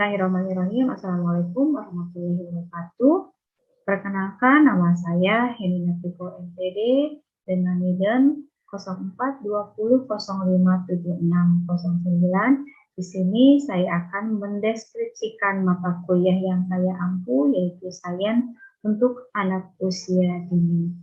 Bismillahirrahmanirrahim. Assalamualaikum warahmatullahi wabarakatuh. Perkenalkan, nama saya Heni Natriko MPD dengan NIDN 0420057609. Di sini saya akan mendeskripsikan mata kuliah yang saya ampu, yaitu Sains untuk anak usia dini.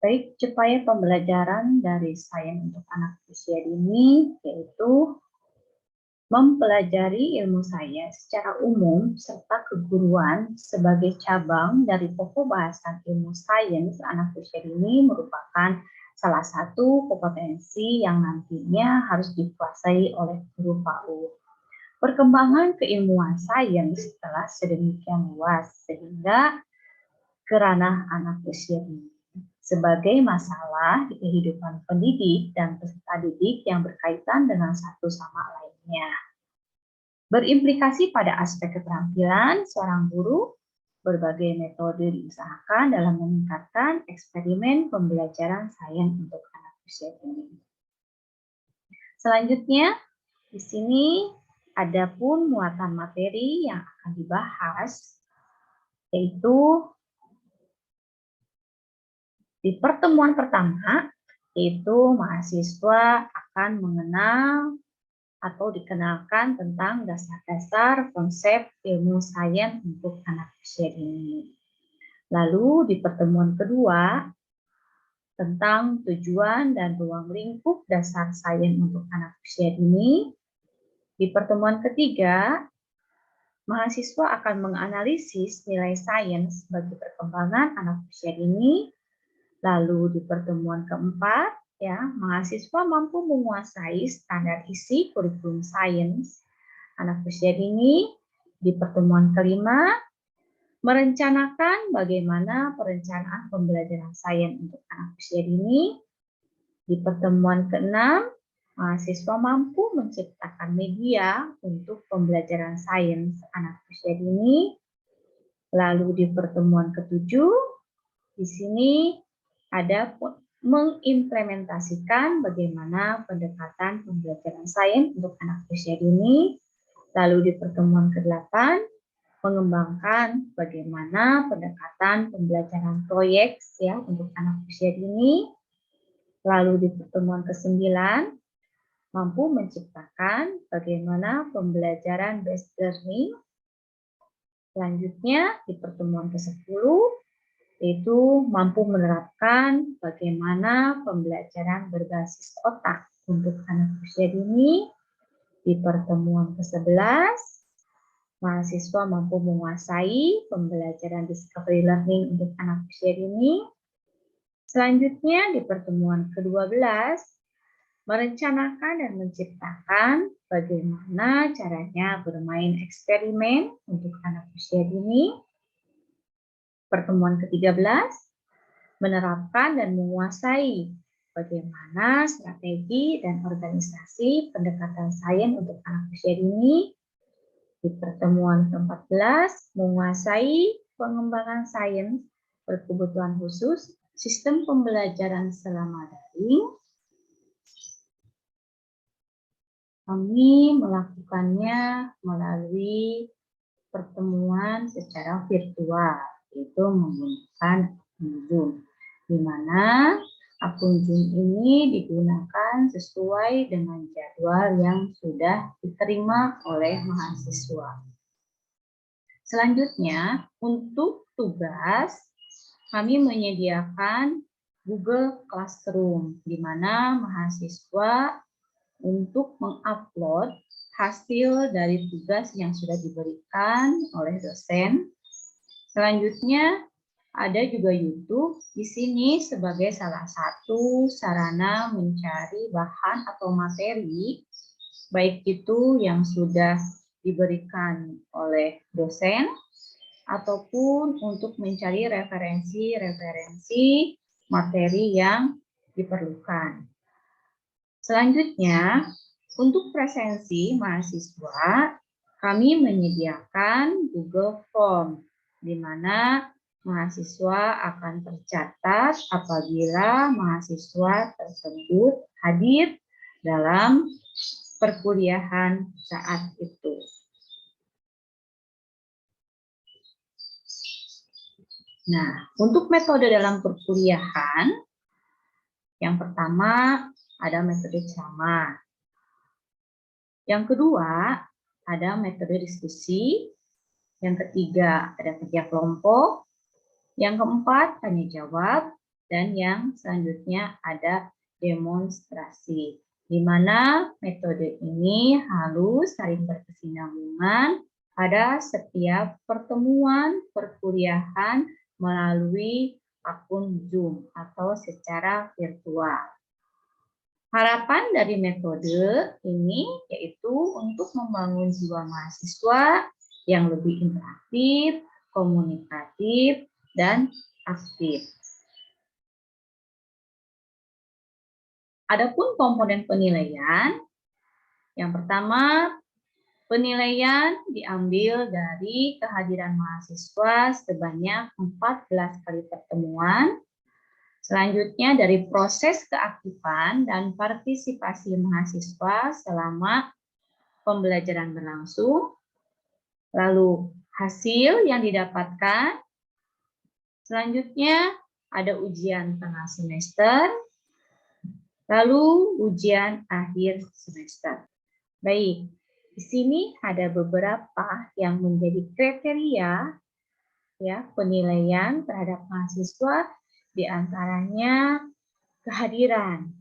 Baik, capaian pembelajaran dari Sains untuk anak usia dini yaitu mempelajari ilmu sains secara umum serta keguruan sebagai cabang dari pokok bahasan ilmu sains anak usia dini merupakan salah satu kompetensi yang nantinya harus dikuasai oleh guru PAUD. Perkembangan keilmuan sains telah sedemikian luas sehingga ke ranah anak usia dini sebagai masalah di kehidupan pendidik dan peserta didik yang berkaitan dengan satu sama lainnya. Berimplikasi pada aspek keterampilan seorang guru, berbagai metode diusahakan dalam meningkatkan eksperimen pembelajaran sains untuk anak usia dini. Selanjutnya, di sini ada pun muatan materi yang akan dibahas, yaitu di pertemuan pertama, yaitu mahasiswa akan mengenal atau dikenalkan tentang dasar-dasar konsep ilmu sains untuk anak usia dini. Lalu di pertemuan kedua, tentang tujuan dan ruang lingkup dasar sains untuk anak usia dini. Di pertemuan ketiga, mahasiswa akan menganalisis nilai sains bagi perkembangan anak usia dini. Lalu di pertemuan keempat, mahasiswa mampu menguasai standar isi kurikulum sains anak usia dini. Di pertemuan kelima, merencanakan bagaimana perencanaan pembelajaran sains untuk anak usia dini. Di pertemuan keenam, mahasiswa mampu menciptakan media untuk pembelajaran sains anak usia dini. Lalu di pertemuan ketujuh, di sini ada mengimplementasikan bagaimana pendekatan pembelajaran sains untuk anak usia dini. Lalu di pertemuan ke-8, mengembangkan bagaimana pendekatan pembelajaran proyek untuk anak usia dini. Lalu di pertemuan ke-9, mampu menciptakan bagaimana pembelajaran based learning. Selanjutnya di pertemuan ke-10, yaitu mampu menerapkan bagaimana pembelajaran berbasis otak untuk anak usia dini. Di pertemuan ke-11, mahasiswa mampu menguasai pembelajaran discovery learning untuk anak usia dini. Selanjutnya di pertemuan ke-12, merencanakan dan menciptakan bagaimana caranya bermain eksperimen untuk anak usia dini. Pertemuan ke-13, menerapkan dan menguasai bagaimana strategi dan organisasi pendekatan sains untuk anak usia dini. Di pertemuan ke-14, menguasai pengembangan sains berkebutuhan khusus, sistem pembelajaran selama daring. Kami melakukannya melalui pertemuan secara virtual, yaitu menggunakan Zoom, di mana akun Zoom ini digunakan sesuai dengan jadwal yang sudah diterima oleh mahasiswa. Selanjutnya, untuk tugas, kami menyediakan Google Classroom, di mana mahasiswa untuk mengupload hasil dari tugas yang sudah diberikan oleh dosen. Selanjutnya, ada juga YouTube di sini sebagai salah satu sarana mencari bahan atau materi, baik itu yang sudah diberikan oleh dosen, ataupun untuk mencari referensi-referensi materi yang diperlukan. Selanjutnya, untuk presensi mahasiswa, kami menyediakan Google Form, di mana mahasiswa akan tercatat apabila mahasiswa tersebut hadir dalam perkuliahan saat itu. Nah, untuk metode dalam perkuliahan, yang pertama ada metode ceramah. Yang kedua ada metode diskusi. Yang ketiga ada kerja kelompok. Yang keempat tanya jawab. Dan yang selanjutnya ada demonstrasi. Di mana metode ini harus saling berkesinambungan pada setiap pertemuan perkuliahan melalui akun Zoom atau secara virtual. Harapan dari metode ini yaitu untuk membangun jiwa mahasiswa yang lebih interaktif, komunikatif, dan aktif. Adapun komponen penilaian, yang pertama, penilaian diambil dari kehadiran mahasiswa sebanyak 14 kali pertemuan. Selanjutnya dari proses keaktifan dan partisipasi mahasiswa selama pembelajaran berlangsung. Lalu hasil yang didapatkan. Selanjutnya ada ujian tengah semester. Lalu ujian akhir semester. Baik, di sini ada beberapa yang menjadi kriteria ya penilaian terhadap mahasiswa, di antaranya kehadiran.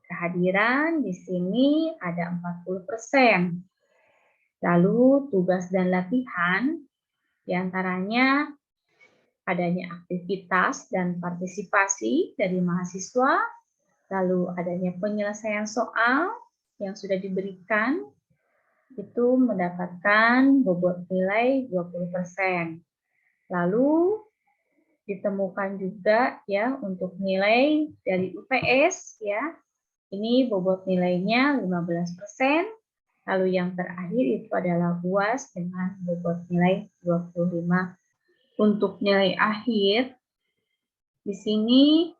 Kehadiran di sini ada 40%. Lalu tugas dan latihan, di antaranya adanya aktivitas dan partisipasi dari mahasiswa, lalu adanya penyelesaian soal yang sudah diberikan, itu mendapatkan bobot nilai 20%. Lalu ditemukan juga ya untuk nilai dari UPS ya. Ini bobot nilainya 15%. Lalu yang terakhir itu adalah UAS dengan bobot nilai 25. Untuk nilai akhir di sini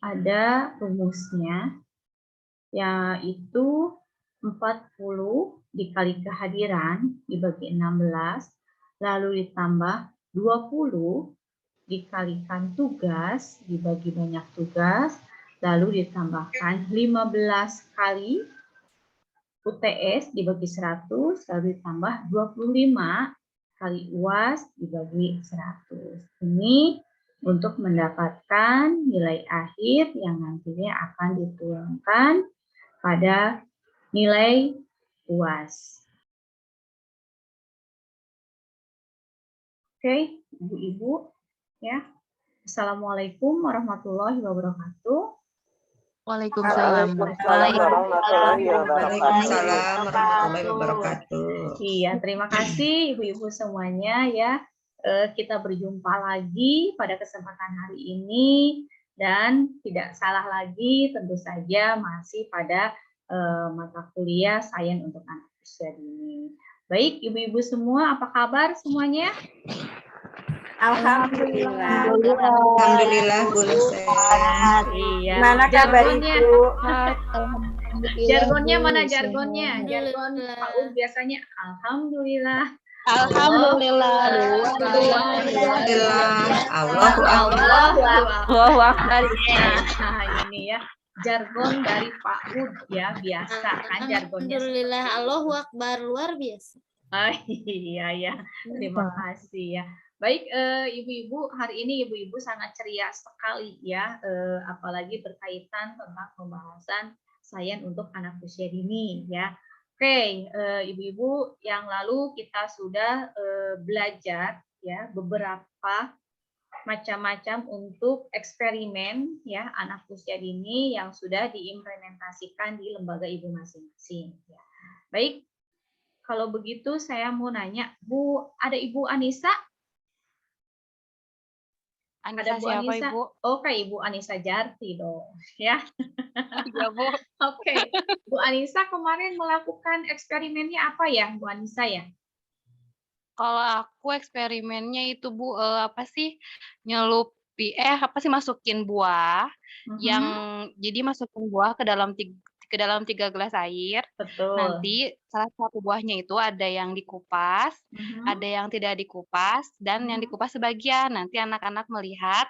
ada rumusnya yaitu 40 dikali kehadiran dibagi 16 lalu ditambah 20 dikalikan tugas, dibagi banyak tugas, lalu ditambahkan 15 kali UTS dibagi 100, lalu ditambah 25 kali UAS dibagi 100. Ini untuk mendapatkan nilai akhir yang nantinya akan dituangkan pada nilai UAS. Oke, Ibu-ibu. Ya. Assalamualaikum warahmatullahi wabarakatuh. Waalaikumsalam. Waalaikumsalam warahmatullahi wabarakatuh. Iya, terima kasih ibu-ibu semuanya ya. Kita berjumpa lagi pada kesempatan hari ini dan tidak salah lagi tentu saja masih pada mata kuliah Sains untuk Anak Usia Dini. Baik, ibu-ibu semua, apa kabar semuanya? Alhamdulillah. Alhamdulillah, Bu Lusen. Iya. Mana kabar Ibu? Jargonnya mana jargonnya? Jargon PAUD biasanya Alhamdulillah. Alhamdulillah. Allahu Akbar. Ini ya jargon dari PAUD ya, biasa kan jargonnya. Alhamdulillah, Allahu Akbar, luar biasa. Iya ya, terima kasih ya. Baik, ibu-ibu, hari ini ibu-ibu sangat ceria sekali ya, apalagi berkaitan tentang pembahasan sains untuk anak usia dini ya. Oke, ibu-ibu, yang lalu kita sudah belajar ya beberapa macam-macam untuk eksperimen ya anak usia dini yang sudah diimplementasikan di lembaga ibu masing-masing. Ya. Baik, kalau begitu saya mau nanya, Bu, ada Ibu Anissa? Anissa Ada Bu siapa, Anissa? Ibu? Oke, Ibu Anissa Jarti dong, ya. Iya, Bu. Oke, Bu Anissa kemarin melakukan eksperimennya apa ya, Bu Anissa ya? Kalau aku eksperimennya itu Bu, apa sih, apa sih, masukin buah yang Mhm, jadi masukin buah ke dalam 3 gelas air, betul. nanti salah satu buahnya itu ada yang dikupas, Mhm, ada yang tidak dikupas, dan yang mhm. dikupas sebagian. Nanti anak-anak melihat,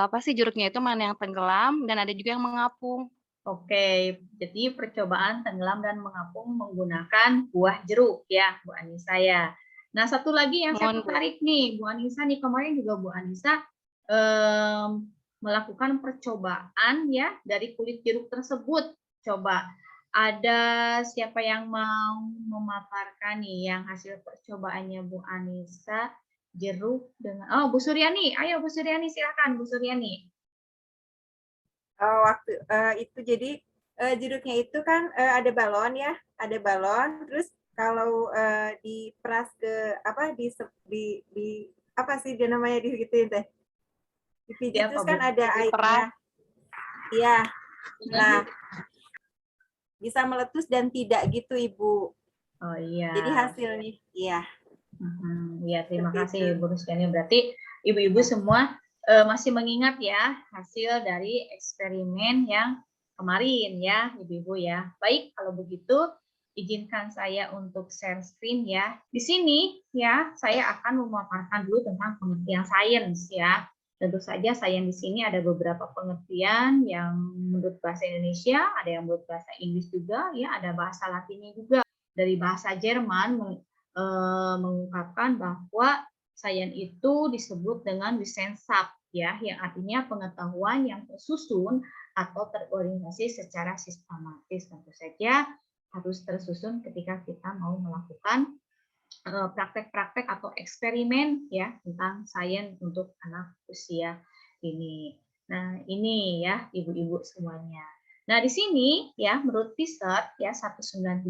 apa sih, jeruknya itu mana yang tenggelam dan ada juga yang mengapung. Oke, jadi percobaan tenggelam dan mengapung menggunakan buah jeruk ya, Bu Anissa ya. Nah, satu lagi yang saya Mohon Bu. tertarik nih, Bu Anissa nih kemarin juga Bu Anissa em, melakukan percobaan ya dari kulit jeruk tersebut. Coba ada siapa yang mau memaparkan nih yang hasil percobaannya Bu Anissa jeruk dengan Bu Suryani, ayo Bu Suryani silakan Bu Suryani. Waktu itu jadi jeruknya itu kan ada balon ya, ada balon. Terus kalau diperas ke apa di apa sih dia namanya digituin teh? Dipijit Siapa terus Bu? kan ada Diperas. airnya. Iya. Nah, bisa meletus dan tidak gitu Ibu. Oh iya. Jadi hasilnya, iya. Ya, terima Seperti kasih itu. Bu Rusdiani. Berarti ibu-ibu semua masih mengingat ya hasil dari eksperimen yang kemarin ya, ibu-ibu ya. Baik, kalau begitu izinkan saya untuk share screen ya. Di sini ya, saya akan memaparkan dulu tentang pengertian sains ya. Tentu saja sains di sini ada beberapa pengertian yang menurut bahasa Indonesia, ada yang menurut bahasa Inggris juga, ya, ada bahasa Latinnya juga. Dari bahasa Jerman mengungkapkan bahwa sains itu disebut dengan Wissenschaft ya, yang artinya pengetahuan yang tersusun atau terorganisasi secara sistematis. Tentu saja harus tersusun ketika kita mau melakukan praktek-praktek atau eksperimen ya tentang sains untuk anak usia ini. Nah, ini ya ibu-ibu semuanya. Nah, di sini ya menurut riset ya 1975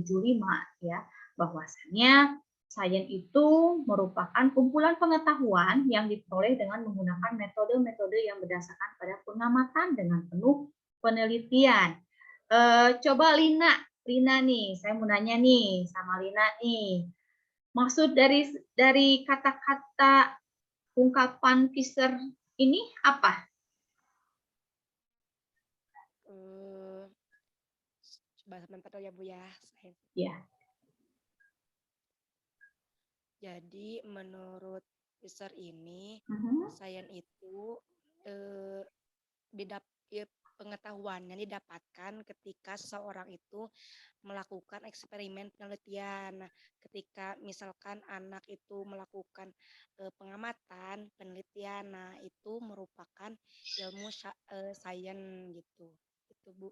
ya bahwasannya sains itu merupakan kumpulan pengetahuan yang diperoleh dengan menggunakan metode-metode yang berdasarkan pada pengamatan dengan penuh penelitian. Coba Lina nih, saya mau nanya nih sama Lina nih. Maksud dari kata-kata ungkapan Fisher ini apa? Coba sebentar ya Bu ya. Ya. Jadi menurut Fisher ini, sains itu pengetahuan yang didapatkan ketika seseorang itu melakukan eksperimen penelitian. Nah, ketika misalkan anak itu melakukan pengamatan, penelitian, nah itu merupakan ilmu sains gitu. Itu Bu.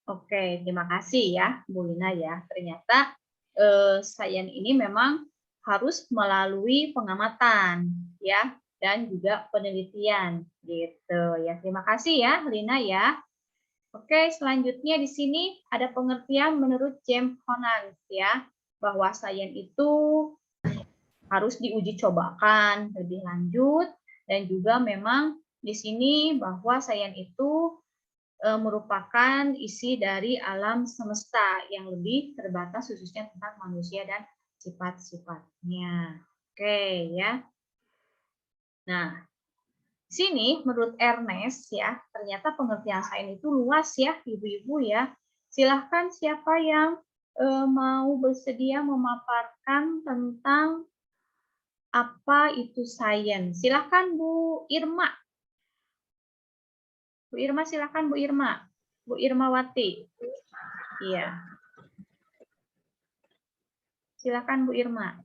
Oke, terima kasih ya Bu Lina ya. Ternyata sains ini memang harus melalui pengamatan ya dan juga penelitian gitu ya. Terima kasih ya Lina ya. Oke, selanjutnya di sini ada pengertian menurut James Conant ya bahwa sains itu harus diuji cobakan lebih lanjut dan juga memang di sini bahwa sains itu merupakan isi dari alam semesta yang lebih terbatas khususnya tentang manusia dan sifat-sifatnya. Oke ya. Nah, di sini menurut Ernest ya, ternyata pengertian sains itu luas ya, ibu-ibu ya. Silahkan siapa yang mau bersedia memaparkan tentang apa itu sains. Silahkan Bu Irma. Bu Irma silahkan Bu Irma. Bu Irmawati. Iya. Silakan Bu Irma.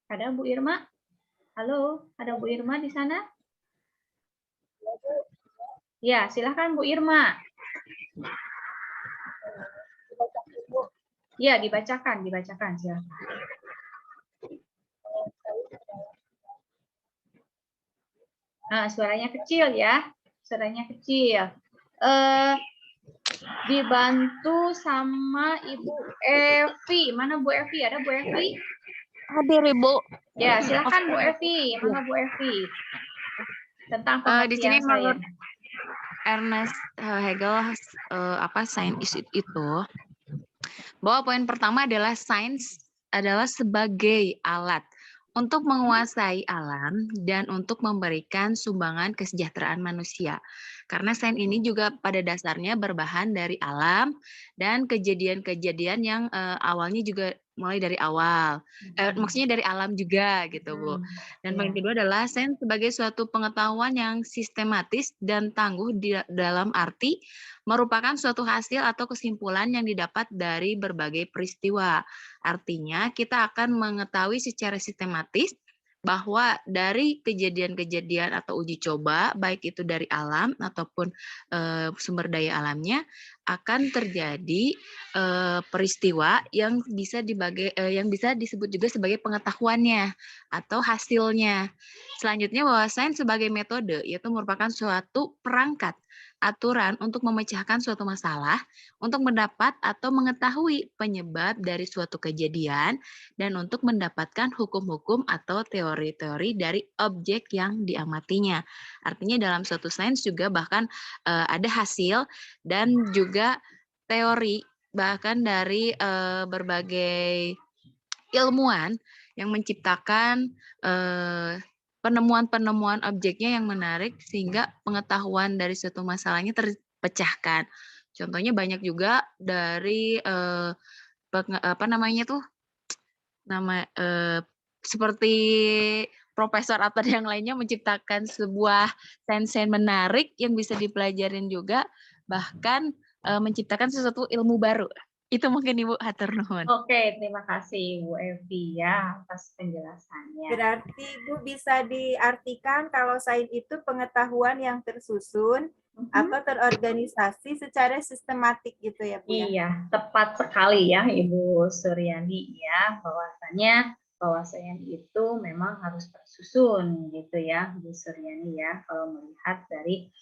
Ada Bu Irma? Halo, ada Bu Irma di sana? Ya, silakan Bu Irma. Ya, dibacakan silakan. Nah, suaranya kecil ya. Suaranya kecil. Dibantu sama Ibu Evi. Mana Bu Evi? Ada Bu Evi? Hadir Ibu. Ya, silakan Bu Evi. Mana Bu Evi? Tentang Di sini pengertian menurut sains. Ernest Hegel, sains itu bahwa poin pertama adalah sains adalah sebagai alat untuk menguasai alam dan untuk memberikan sumbangan kesejahteraan manusia. Karena sains ini juga pada dasarnya berbahan dari alam dan kejadian-kejadian yang awalnya juga mulai dari awal. Maksudnya dari alam juga gitu, Bu. Dan poin kedua adalah sains sebagai suatu pengetahuan yang sistematis dan tangguh dalam arti merupakan suatu hasil atau kesimpulan yang didapat dari berbagai peristiwa. Artinya, kita akan mengetahui secara sistematis bahwa dari kejadian-kejadian atau uji coba, baik itu dari alam ataupun sumber daya alamnya, akan terjadi peristiwa yang bisa disebut juga sebagai pengetahuannya atau hasilnya. Selanjutnya, bahwa sains sebagai metode yaitu merupakan suatu perangkat aturan untuk memecahkan suatu masalah, untuk mendapat atau mengetahui penyebab dari suatu kejadian, dan untuk mendapatkan hukum-hukum atau teori-teori dari objek yang diamatinya. Artinya dalam suatu sains juga bahkan ada hasil dan juga teori, bahkan dari berbagai ilmuwan yang menciptakan penemuan-penemuan objeknya yang menarik sehingga pengetahuan dari suatu masalahnya terpecahkan. Contohnya banyak juga dari seperti profesor atau yang lainnya menciptakan sebuah sains-sains menarik yang bisa dipelajarin juga, bahkan menciptakan sesuatu ilmu baru. Itu mungkin Ibu, hatur nuhun. Oke, terima kasih Bu Evi ya atas penjelasannya. Berarti Bu bisa diartikan kalau sains itu pengetahuan yang tersusun atau terorganisasi secara sistematik gitu ya Bu ya? Iya, tepat sekali ya Ibu Suryani ya, bahwa sains itu memang harus tersusun gitu ya Bu Suryani ya, kalau melihat dari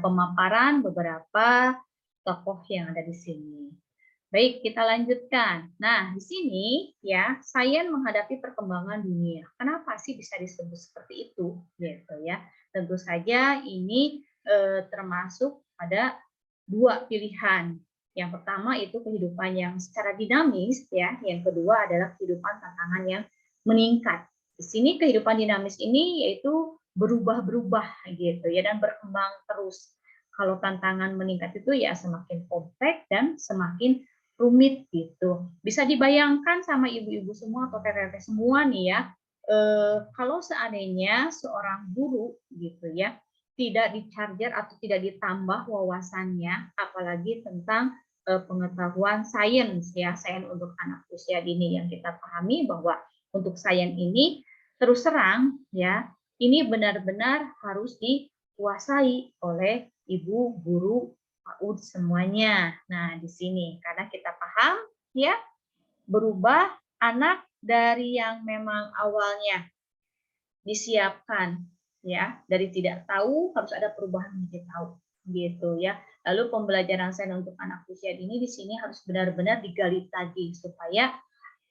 pemaparan beberapa tokoh yang ada di sini. Baik, kita lanjutkan. Nah, di sini ya, sains menghadapi perkembangan dunia. Kenapa sih bisa disebut seperti itu? Gitu ya. Tentu saja ini termasuk pada dua pilihan. Yang pertama itu kehidupan yang secara dinamis ya, yang kedua adalah kehidupan tantangan yang meningkat. Di sini kehidupan dinamis ini yaitu berubah-berubah gitu ya dan berkembang terus. Kalau tantangan meningkat itu ya semakin kompleks dan semakin rumit gitu. Bisa dibayangkan sama ibu-ibu semua atau teteh-teteh semua nih ya, kalau seandainya seorang guru gitu ya, tidak di-charger atau tidak ditambah wawasannya, apalagi tentang pengetahuan sains ya, sains untuk anak usia dini yang kita pahami bahwa untuk sains ini terus terang ya, ini benar-benar harus dikuasai oleh ibu guru PAUD semuanya. Nah, di sini karena kita paham ya, berubah anak dari yang memang awalnya disiapkan ya, dari tidak tahu harus ada perubahan menjadi tahu gitu ya. Lalu pembelajaran sains untuk anak usia dini di sini harus benar-benar digali lagi supaya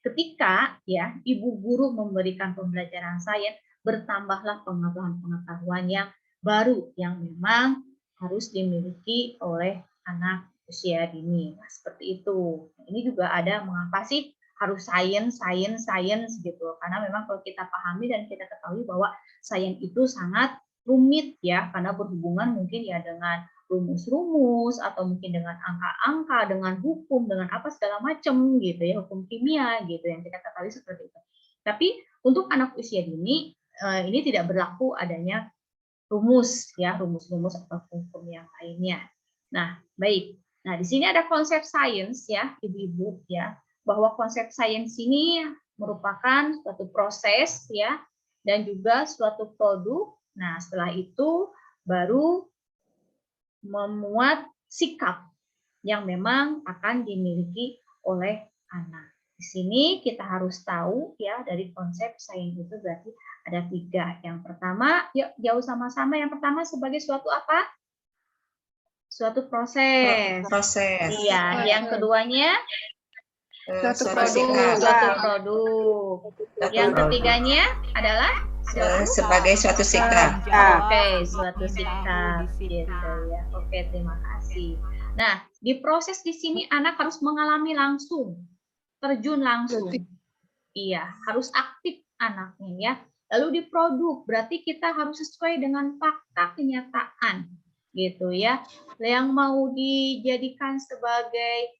ketika ya ibu guru memberikan pembelajaran sains, bertambahlah pengetahuan-pengetahuan yang baru yang memang harus dimiliki oleh anak usia dini. Nah, seperti itu. Ini juga ada mengapa sih harus sains gitu. Karena memang kalau kita pahami dan kita ketahui bahwa sains itu sangat rumit ya, karena berhubungan mungkin ya dengan rumus-rumus atau mungkin dengan angka-angka, dengan hukum, dengan apa segala macam gitu ya, hukum kimia gitu yang kita ketahui seperti itu. Tapi untuk anak usia dini ini tidak berlaku adanya rumus ya, rumus-rumus atau hukum yang lainnya. Nah, baik. Nah, di sini ada konsep sains ya, ibu-ibu ya, bahwa konsep sains ini merupakan suatu proses ya dan juga suatu produk. Nah, setelah itu baru memuat sikap yang memang akan dimiliki oleh anak. Di sini kita harus tahu ya dari konsep sains itu berarti ada 3. Yang pertama, yuk jauh sama-sama. Yang pertama sebagai suatu apa? Suatu proses. Proses. Iya. Yang keduanya Suatu Produk, sikap. suatu produk. Suatu Yang produk. ketiganya adalah Sebagai suatu sikap. Oke, suatu sikap gitu ya. Oke, terima kasih. Nah, di proses di sini anak harus mengalami langsung, terjun langsung. Iya, harus aktif anaknya ya. Lalu di produk, berarti kita harus sesuai dengan fakta kenyataan gitu ya. Yang mau dijadikan sebagai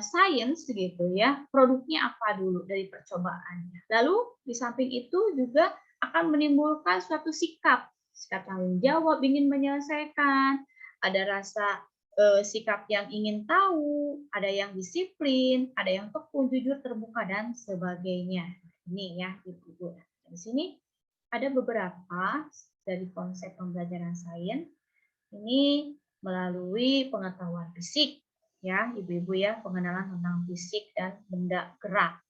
sains gitu ya, produknya apa dulu dari percobaannya. Lalu di samping itu juga akan menimbulkan suatu sikap tanggung jawab, ingin menyelesaikan, ada rasa sikap yang ingin tahu, ada yang disiplin, ada yang tekun, jujur, terbuka, dan sebagainya. Ini ya, Ibu-ibu. Di sini ada beberapa dari konsep pembelajaran sains. Ini melalui pengetahuan fisik, ya, Ibu-ibu ya, pengenalan tentang fisik dan benda gerak.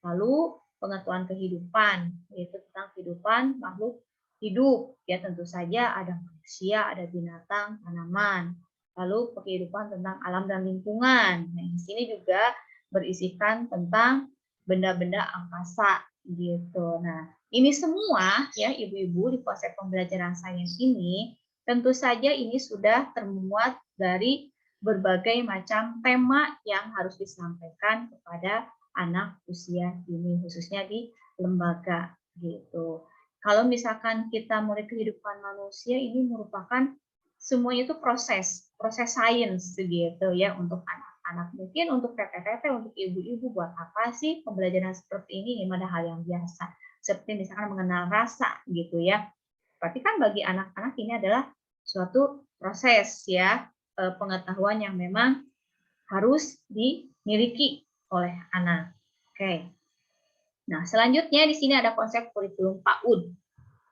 Lalu pengetahuan kehidupan, yaitu tentang kehidupan makhluk hidup. Ya, tentu saja ada manusia, ada binatang, tanaman. Lalu kehidupan tentang alam dan lingkungan. Nah, di sini juga berisikan tentang benda-benda angkasa gitu. Nah, ini semua ya Ibu-ibu di konsep pembelajaran sains ini tentu saja ini sudah termuat dari berbagai macam tema yang harus disampaikan kepada anak usia dini, khususnya di lembaga gitu. Kalau misalkan kita mulai kehidupan manusia, ini merupakan semuanya itu proses sains gitu ya untuk anak-anak. Mungkin untuk teteh-teteh, untuk ibu-ibu, buat apa sih pembelajaran seperti ini? Ini ada hal yang biasa, seperti misalkan mengenal rasa gitu ya. Berarti kan bagi anak-anak ini adalah suatu proses ya, pengetahuan yang memang harus dimiliki oleh anak. Oke. Nah, selanjutnya di sini ada konsep kurikulum PAUD.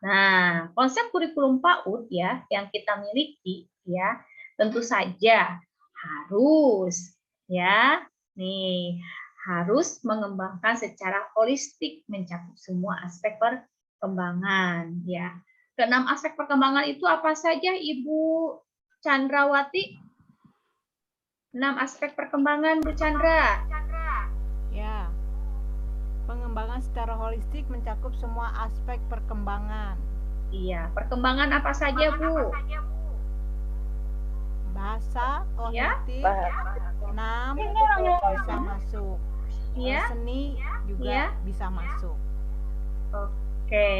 Nah, konsep kurikulum PAUD ya yang kita miliki ya, tentu saja harus ya, nih, harus mengembangkan secara holistik mencakup semua aspek perkembangan ya. Keenam aspek perkembangan itu apa saja, Ibu Chandrawati? 6 aspek perkembangan, Bu Chandra. Ya. Pengembangan secara holistik mencakup semua aspek perkembangan. Iya, perkembangan apa saja, Bu? Bahasa, kognitif, 6 bisa masuk. Iya. Seni juga bisa masuk. Oke.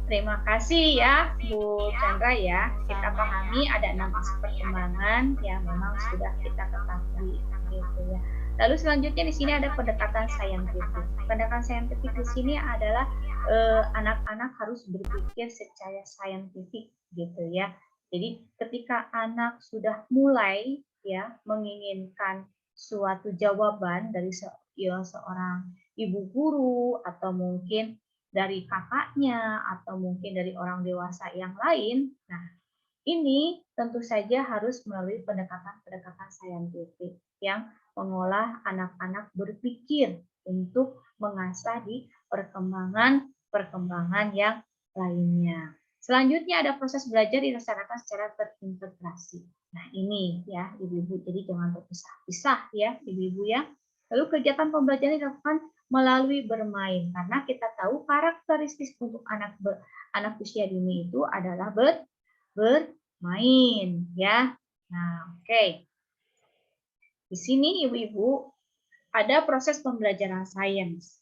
Terima kasih ya, Bu Chandra ya. Kita pahami ada 6 aspek perkembangan yang memang sudah kita ketahui gitu ya. Lalu selanjutnya di sini ada pendekatan saintifik. Pendekatan saintifik di sini adalah anak-anak harus berpikir secara saintifik gitu ya. Jadi ketika anak sudah mulai ya menginginkan suatu jawaban dari seorang ibu guru atau mungkin dari kakaknya atau mungkin dari orang dewasa yang lain. Nah, ini tentu saja harus melalui pendekatan-pendekatan saintifik yang mengolah anak-anak berpikir untuk mengasah di perkembangan yang lainnya. Selanjutnya ada proses belajar dilaksanakan secara terintegrasi. Nah, ini ya Ibu-ibu, jadi jangan terpisah-pisah ya Ibu-ibu ya. Lalu kegiatan pembelajaran dilakukan melalui bermain karena kita tahu karakteristik untuk anak usia dini itu adalah bermain ya. Nah, oke. Di sini Ibu-ibu ada proses pembelajaran sains.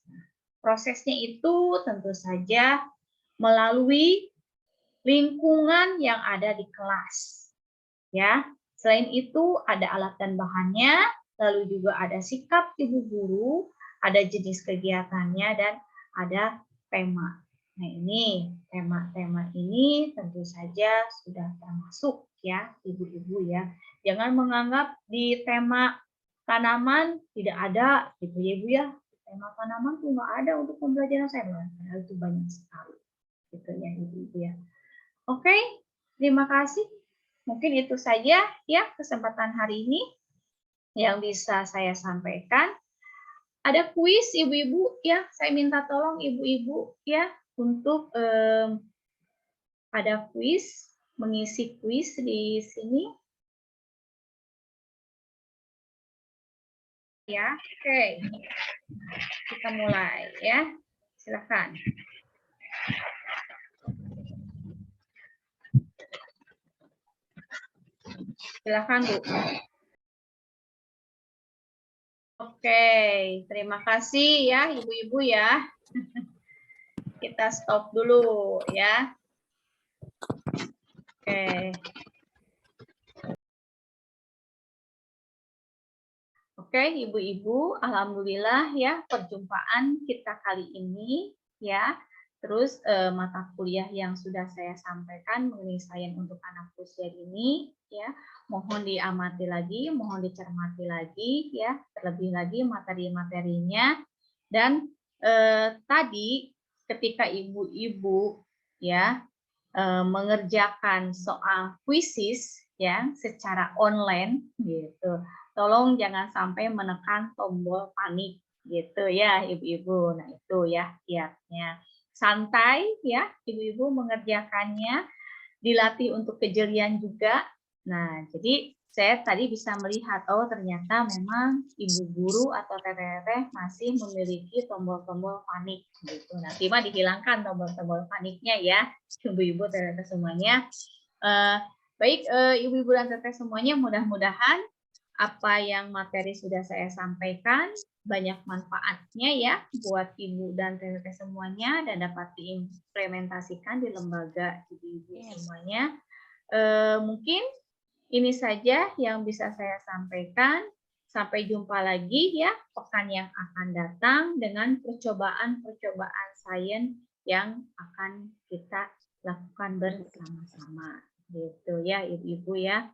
Prosesnya itu tentu saja melalui lingkungan yang ada di kelas. Ya. Selain itu ada alat dan bahannya, lalu juga ada sikap ibu guru, ada jenis kegiatannya, dan ada tema. Nah, ini tema-tema ini tentu saja sudah termasuk ya ibu-ibu ya. Jangan menganggap di tema tanaman tidak ada gitu ya Ibu ya. Tema tanaman tuh nggak ada untuk pembelajaran saya, padahal itu banyak sekali gitu ya ibu-ibu ya. Oke, terima kasih. Mungkin itu saja ya kesempatan hari ini yang bisa saya sampaikan. Ada kuis ibu-ibu ya, saya minta tolong ibu-ibu ya untuk ada kuis, mengisi kuis di sini. Ya, oke. Kita mulai ya. Silakan. Silakan, Bu. Oke, terima kasih ya Ibu-ibu ya. Kita stop dulu ya. Oke. Oke, Ibu-ibu, alhamdulillah ya perjumpaan kita kali ini ya. Terus mata kuliah yang sudah saya sampaikan mengenai sains untuk anak usia dini ya, mohon diamati lagi, mohon dicermati lagi ya, terlebih lagi materi-materinya. Dan tadi ketika ibu-ibu ya mengerjakan soal kuisis ya secara online gitu, tolong jangan sampai menekan tombol panik gitu ya ibu-ibu. Nah itu ya kiatnya. Santai ya ibu-ibu mengerjakannya, dilatih untuk kejelian juga. Nah jadi saya tadi bisa melihat, oh ternyata memang ibu guru atau teteh-teteh masih memiliki tombol-tombol panik gitu. Nanti mah dihilangkan tombol-tombol paniknya ya ibu-ibu teteh semuanya. Baik ibu-ibu dan teteh semuanya, mudah-mudahan apa yang materi sudah saya sampaikan banyak manfaatnya ya buat ibu dan teteh semuanya dan dapat diimplementasikan di lembaga ibu-ibu semuanya. Mungkin ini saja yang bisa saya sampaikan. Sampai jumpa lagi ya pekan yang akan datang dengan percobaan-percobaan sains yang akan kita lakukan bersama-sama. Gitu ya ibu-ibu ya.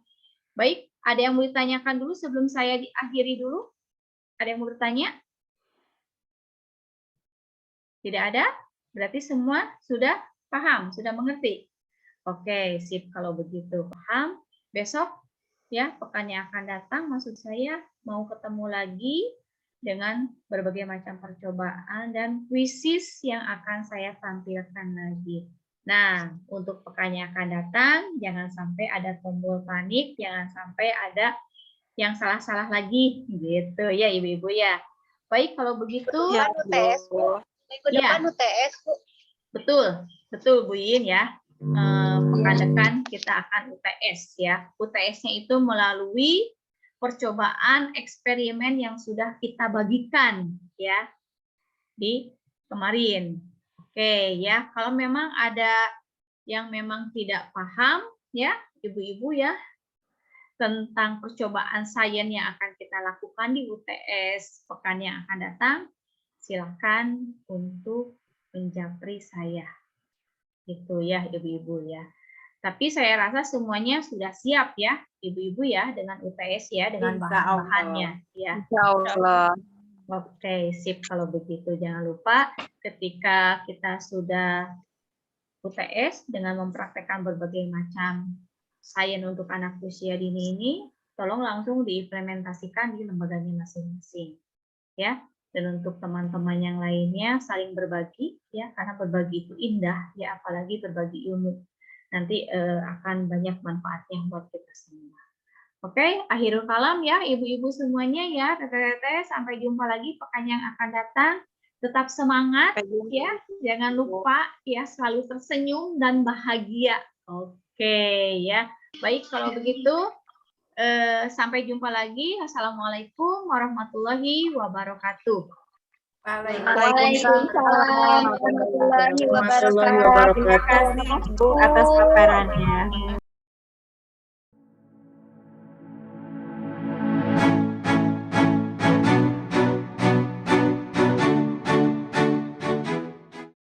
Baik, ada yang mau ditanyakan dulu sebelum saya diakhiri dulu? Ada yang mau bertanya? Tidak ada? Berarti semua sudah paham, sudah mengerti? Oke, sip kalau begitu. Paham? Besok ya, pekan yang akan datang maksud saya mau ketemu lagi dengan berbagai macam percobaan dan kuisis yang akan saya tampilkan lagi. Nah, untuk pekan yang akan datang, jangan sampai ada tombol panik, jangan sampai ada yang salah-salah lagi, gitu ya ibu-ibu ya. Baik, kalau begitu. Ya, UTS, Bu. Minggu depan UTS, Bu. Betul Bu Yin ya. Pekan depan kita akan UTS ya. UTS-nya itu melalui percobaan eksperimen yang sudah kita bagikan ya di kemarin. Oke ya, kalau memang ada yang memang tidak paham ya ibu-ibu ya tentang percobaan sains yang akan kita lakukan di UTS pekan yang akan datang, silakan untuk menjapri saya. Gitu ya ibu-ibu ya. Tapi saya rasa semuanya sudah siap ya ibu-ibu ya dengan UTS ya, dengan bahan-bahannya ya. Insyaallah. Oke, sip kalau begitu. Jangan lupa ketika kita sudah UTS dengan mempraktekkan berbagai macam sains untuk anak usia dini ini, tolong langsung diimplementasikan di lembaganya masing-masing. Ya. Dan untuk teman-teman yang lainnya saling berbagi ya, karena berbagi itu indah ya, apalagi berbagi ilmu. Nanti akan banyak manfaatnya buat kita semua. Oke, akhirul kalam ya ibu-ibu semuanya ya, teteh-teteh, sampai jumpa lagi pekan yang akan datang. Tetap semangat ya, jangan lupa ya selalu tersenyum dan bahagia. Oke ya, baik kalau begitu sampai jumpa lagi. Assalamualaikum warahmatullahi wabarakatuh. Waalaikumsalam warahmatullahi wabarakatuh. Terima kasih Bu atas paparannya.